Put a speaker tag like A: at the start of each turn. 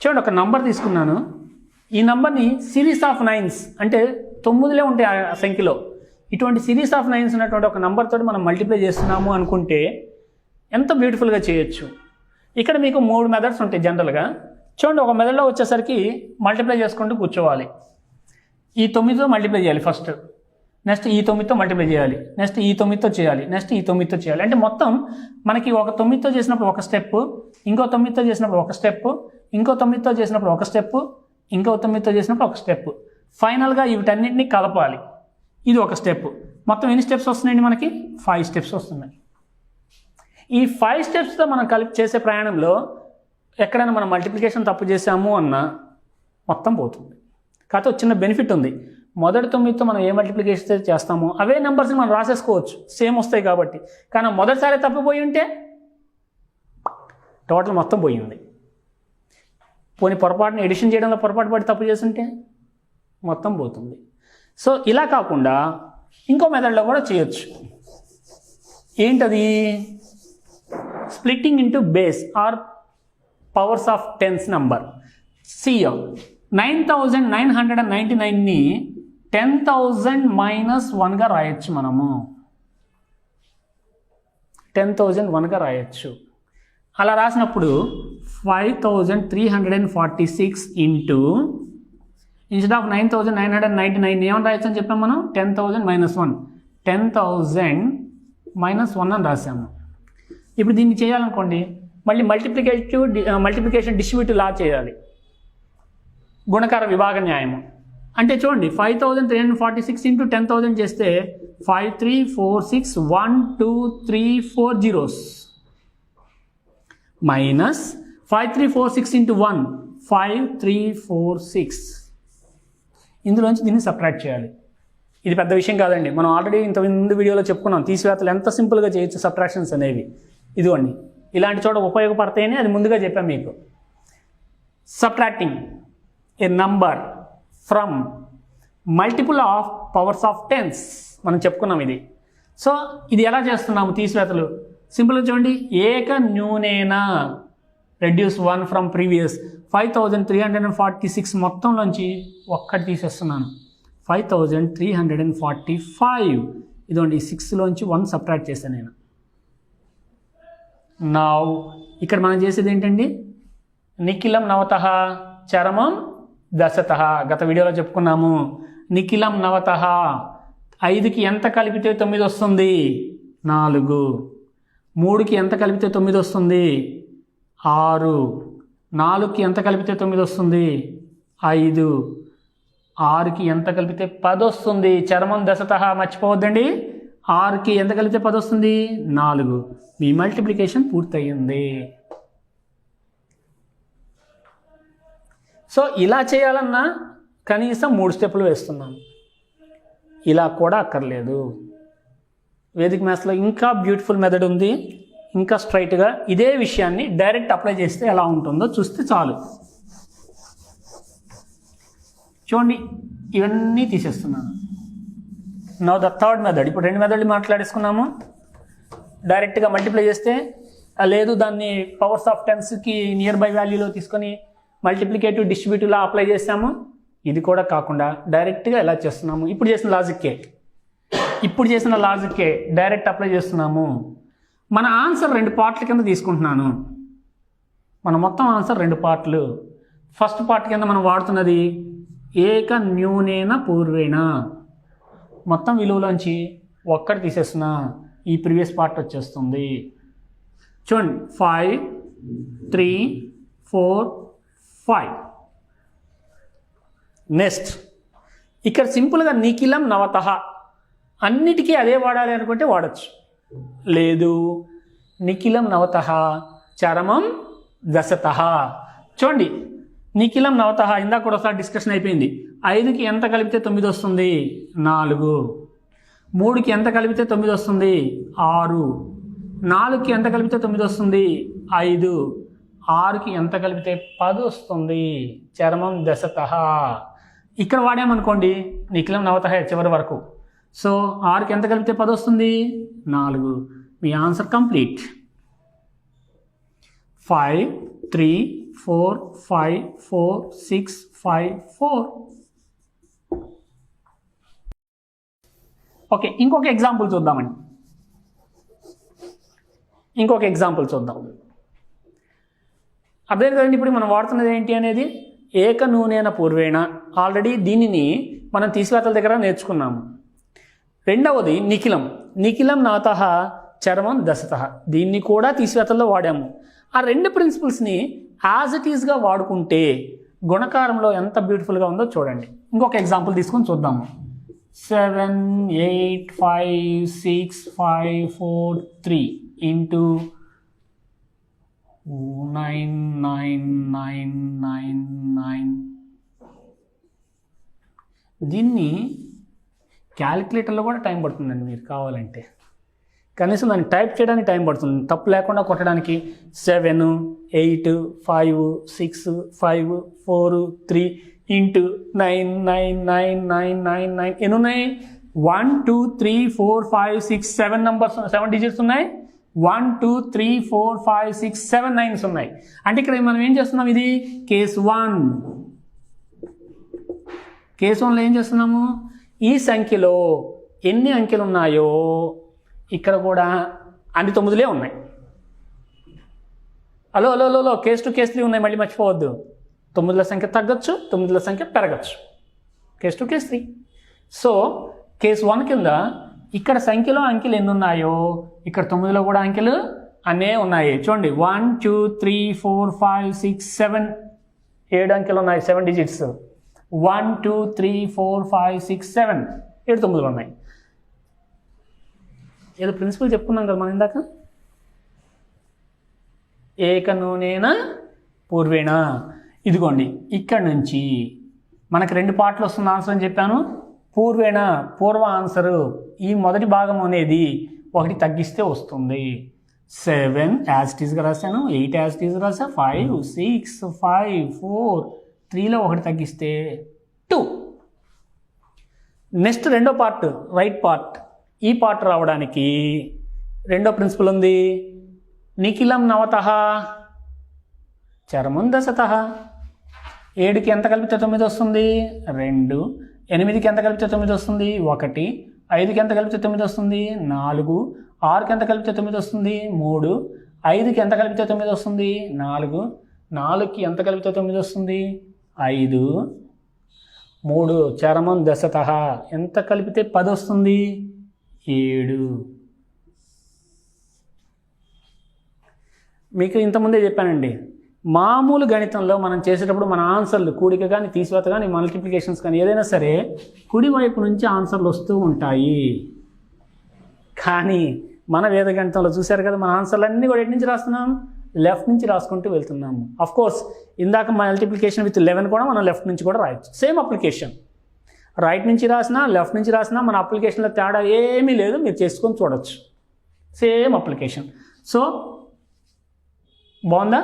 A: చూడండి, ఒక నంబర్ తీసుకున్నాను. ఈ నంబర్ని సిరీస్ ఆఫ్ నైన్స్, అంటే 9లే ఉంటాయి ఆ సంఖ్యలో. ఇటువంటి సిరీస్ ఆఫ్ నైన్స్ ఉన్నటువంటి ఒక నంబర్ తోటి మనం మల్టిప్లై చేస్తున్నాము అనుకుంటే ఎంత బ్యూటిఫుల్గా చేయొచ్చు. ఇక్కడ మీకు 3 మెథడ్స్ ఉంటాయి జనరల్గా. చూడండి, ఒక మెథడ్లో వచ్చేసరికి మల్టిప్లై చేసుకుంటూ కూర్చోవాలి. ఈ 9తో మల్టిప్లై చేయాలి ఫస్ట్, నెక్స్ట్ ఈ 9తో మల్టిప్లై చేయాలి, నెక్స్ట్ ఈ 9తో చేయాలి, నెక్స్ట్ ఈ 9తో చేయాలి. అంటే మొత్తం మనకి ఒక 9తో చేసినప్పుడు ఒక స్టెప్, ఇంకో 9తో చేసినప్పుడు ఒక స్టెప్, ఇంకో 9తో చేసినప్పుడు ఒక స్టెప్, ఇంకో 9తో చేసినప్పుడు ఒక స్టెప్. ఫైనల్గా వీటన్నింటినీ కలపాలి. ఇది ఒక స్టెప్. మొత్తం ఎన్ని స్టెప్స్ వస్తున్నాయండి మనకి? 5 స్టెప్స్ వస్తున్నాయి. ఈ 5 స్టెప్స్తో మనం కలిపి చేసే ప్రయాణంలో ఎక్కడైనా మనం మల్టిప్లికేషన్ తప్పు చేసాము అన్నా మొత్తం పోతుంది. కాకపోతే చిన్న బెనిఫిట్ ఉంది. మొదటి 9తో మనం ఏ మల్టిప్లికేషన్ చేస్తామో అవే నెంబర్స్ని మనం రాసేసుకోవచ్చు, సేమ్ వస్తాయి కాబట్టి. కానీ మొదటిసారి తప్పిపోయి ఉంటే టోటల్ మొత్తం పోయింది. పోనీ పొరపాటుని ఎడిషన్ చేయడంలో పొరపాటు పడి తప్పు చేస్తుంటే మొత్తం పోతుంది. సో ఇలా కాకుండా ఇంకో మెథడ్లో కూడా చేయొచ్చు. ఏంటది? Splitting into base or powers of tens number. సియో 9999ని 10,000 - 1గా రాయొచ్చు. మనము 10,001గా రాయొచ్చు. అలా రాసినప్పుడు 5346 ఇంటూ ఇన్స్టెడ్ ఆఫ్ 9999 ఏమని రాయొచ్చు అని చెప్పాము మనం? 10,000 - 1, 10,000 - 1 అని రాసాము. ఇప్పుడు దీన్ని చేయాలనుకోండి, మళ్ళీ మల్టిప్లికేషన్ డిస్ట్రిబ్యూటివ్ లా చేయాలి, గుణకార విభాగ న్యాయము. అంటే చూడండి, 5346 ఇంటూ 10,000 చేస్తే 5346 zeros మైనస్ 5346 ఇంటూ 1 5346. ఇందులోంచి దీన్ని సబ్ట్రాక్ట్ చేయాలి. ఇది పెద్ద విషయం కాదండి, మనం ఆల్రెడీ ఇంతకుముందు వీడియోలో చెప్పుకున్నాం తీసివేతలు ఎంత సింపుల్గా చేయొచ్చు సబ్ట్రాక్షన్స్ అనేవి. ఇదిగోండి, ఇలాంటి చోట ఉపయోగపడతాయని అది ముందుగా చెప్పాం మీకు. Subtracting a number from multiple of powers of tens మనం చెప్పుకున్నాం ఇది. సో ఇది ఎలా చేస్తున్నాము తీసివేతలు? సింపుల్గా చూడండి, ఏక న్యూనేనా రెడ్యూస్ 1 ఫ్రమ్ ప్రీవియస్ 5346 మొత్తంలోంచి ఒక్కటి తీసేస్తున్నాను, 5345. ఇదిగోండి, 6లోంచి 1 సబ్ట్రాక్ట్ చేశాను నేను. నా ఇక్కడ మనం చేసేది ఏంటండి? నిఖిలం నవతః చరమం దశతః. గత వీడియోలో చెప్పుకున్నాము. నిఖిలం నవతః, 5కి ఎంత కలిపితే 9 వస్తుంది? 4. 3కి ఎంత కలిపితే 9 వస్తుంది? 6. 4కి ఎంత కలిపితే 9 వస్తుంది? 5. 6కి ఎంత కలిపితే 10 వస్తుంది? చరమం దశతః మర్చిపోవద్దండి. 6కి ఎంత కలిపితే 10 వస్తుంది? 4. మీ మల్టిప్లికేషన్ పూర్తయింది. సో ఇలా చేయాలన్నా కనీసం 3 స్టెప్పులు వేస్తున్నాను. ఇలా కూడా అక్కర్లేదు. వేదిక్ మ్యాథ్స్లో ఇంకా బ్యూటిఫుల్ మెథడ్ ఉంది. ఇంకా స్ట్రైట్గా ఇదే విషయాన్ని డైరెక్ట్ అప్లై చేస్తే ఎలా ఉంటుందో చూస్తే చాలు. చూడండి, ఇవన్నీ తీసేస్తున్నాను. Now the third method. ఇప్పుడు 2 మెథడ్లు మాట్లాడేసుకున్నాము. డైరెక్ట్గా మల్టిప్లై చేస్తే లేదు, దాన్ని పవర్స్ ఆఫ్ టెన్స్కి నియర్ బై వాల్యూలో తీసుకొని మల్టిప్లికేటివ్ డిస్ట్రిబ్యూటివ్లా అప్లై చేసాము. ఇది కూడా కాకుండా డైరెక్ట్గా ఎలా చేస్తున్నాము? ఇప్పుడు చేసిన లాజిక్కే డైరెక్ట్ అప్లై చేస్తున్నాము. మన ఆన్సర్ 2 పార్ట్ల కింద తీసుకుంటున్నాను. మన మొత్తం ఆన్సర్ 2 పార్ట్లు. ఫస్ట్ పార్ట్ కింద మనం వాడుతున్నది ఏక న్యూనేన పూర్వేణ. మొత్తం విలువలోంచి ఒక్కటి తీసేస్తున్నా, ఈ ప్రీవియస్ పార్ట్ వచ్చేస్తుంది. చూడండి, 5 3 4 5. నెక్స్ట్ ఇక్కడ సింపుల్గా నిఖిలం నవతః, అన్నిటికీ అదే వాడాలి అనుకుంటే వాడచ్చు. లేదు, నిఖిలం నవతః చరమం దశతః. చూడండి, నిఖిలం నవతః ఇందాక కూడా ఒకసారి డిస్కషన్ అయిపోయింది. 5కి ఎంత కలిపితే 9 వస్తుంది? 4. 3కి ఎంత కలిపితే 9 వస్తుంది? 6. 4కి ఎంత కలిపితే 9 వస్తుంది? 5. 6కి ఎంత కలిపితే 10 వస్తుంది? చరమం దశతః. ఇక్కడ వాడామనుకోండి నిఖిలం నవతః చివరి వరకు. సో 6కి ఎంత కలిపితే 10 వస్తుంది? 4. మీ ఆన్సర్ కంప్లీట్. 5 3 4 5 4 6 5 4. ఓకే, ఇంకొక ఎగ్జాంపుల్ చూద్దామండి. అర్థం కదండి. ఇప్పుడు మనం వాడుతున్నది ఏంటి అనేది ఏక నూనెన పూర్వేణ. ఆల్రెడీ దీనిని మనం తీసివేతల దగ్గర నేర్చుకున్నాము. రెండవది నిఖిలం నాతః చర్మం దశతః. దీన్ని కూడా తీసివేతల్లో వాడాము. ఆ రెండు ప్రిన్సిపల్స్ని యాజ్ ఇట్ ఈస్గా వాడుకుంటే గుణకారంలో ఎంత బ్యూటిఫుల్గా ఉందో చూడండి. ఇంకొక ఎగ్జాంపుల్ తీసుకొని చూద్దాము. 7 8 5 6 5 4 3 ఇంటూ 9 9 9 9 9. దీన్ని క్యాలిక్యులేటర్లో కూడా టైం పడుతుందండి. మీరు కావాలంటే కనీసం దాన్ని టైప్ చేయడానికి టైం పడుతుంది, తప్పు లేకుండా కొట్టడానికి. 7 8 5 6 5 4 3 ఇంటూ 9 9 9 9 9 9. ఎన్ని ఉన్నాయి? 1 2 3 4 5 6 7 నంబర్స్, 7 డిజిట్స్ ఉన్నాయి. 1 2 3 4 5 6 7 9s ఉన్నాయి. అంటే ఇక్కడ మనం ఏం చేస్తున్నాం? ఇది కేస్ 1. కేస్ 1లో ఏం చేస్తున్నాము? ఈ సంఖ్యలో ఎన్ని అంకెలు ఉన్నాయో ఇక్కడ కూడా అన్ని 9లే ఉన్నాయి. హలో కేస్ 2 కేస్ 3 ఉన్నాయి, మళ్ళీ మర్చిపోవద్దు. 9ల సంఖ్య తగ్గచ్చు, 9ల సంఖ్య పెరగచ్చు. Case 2 case 3. సో కేస్ 1 కింద ఇక్కడ సంఖ్యలో అంకెలు ఎన్ని ఉన్నాయో ఇక్కడ 9లో కూడా అంకెలు అన్నీ ఉన్నాయి. చూడండి, 1 2 3 4 5 6 7 7 అంకెలు ఉన్నాయి, 7 డిజిట్స్. 1 2 3 4 5 6 7 7 9లు ఉన్నాయి. ఏదో ప్రిన్సిపల్ చెప్పుకున్నాం కదా మనం ఇందాక, ఏక నూనెన పూర్వేణ. ఇదిగోండి, ఇక్కడ నుంచి మనకు 2 పార్ట్లు వస్తున్న ఆన్సర్ అని చెప్పాను. పూర్వేణ పూర్వ ఆన్సరు ఈ మొదటి భాగం అనేది 1 తగ్గిస్తే వస్తుంది. 7 యాజ్ ఇట్ ఈస్గా రాశాను, 8 యాజ్ ఇట్ ఈస్గా రాసా, 5 6 5 4 3లో 1 తగ్గిస్తే 2. నెక్స్ట్ రెండో పార్ట్, రైట్ పార్ట్. ఈ పార్ట్ రావడానికి రెండో ప్రిన్సిపల్ ఉంది. నిఖిలం నవతః చర్మం దశతః. 7కి ఎంత కలిపితే 9 వస్తుంది? 2. 8కి ఎంత కలిపితే 9 వస్తుంది? 1. 5కి ఎంత కలిపితే 9 వస్తుంది? 4. 6కి ఎంత కలిపితే 9 వస్తుంది? 3. 5కి ఎంత కలిపితే 9 వస్తుంది? 4. 4కి ఎంత కలిపితే 9 వస్తుంది? 5. 3 చరమం దశతః ఎంత కలిపితే 10 వస్తుంది? 7. మీకు ఇంతకుముందే చెప్పానండి, మామూలు గణితంలో మనం చేసేటప్పుడు మన ఆన్సర్లు కూడిక కానీ తీసివేత కానీ మల్టిప్లికేషన్స్ కానీ ఏదైనా సరే కుడివైపు నుంచి ఆన్సర్లు వస్తూ ఉంటాయి. కానీ మన వేద గణితంలో చూశారు కదా, మన ఆన్సర్లు అన్నీ కూడా ఎటు నుంచి రాస్తున్నాం? లెఫ్ట్ నుంచి రాసుకుంటూ వెళ్తున్నాము. అఫ్ కోర్స్ ఇందాక మల్టిప్లికేషన్ విత్ 11 కూడా మనం లెఫ్ట్ నుంచి కూడా రాయొచ్చు. సేమ్ అప్లికేషన్, రైట్ నుంచి రాసినా లెఫ్ట్ నుంచి రాసినా మన అప్లికేషన్లో తేడా ఏమీ లేదు, మీరు చేసుకొని చూడొచ్చు. Same application. సో బాగుందా?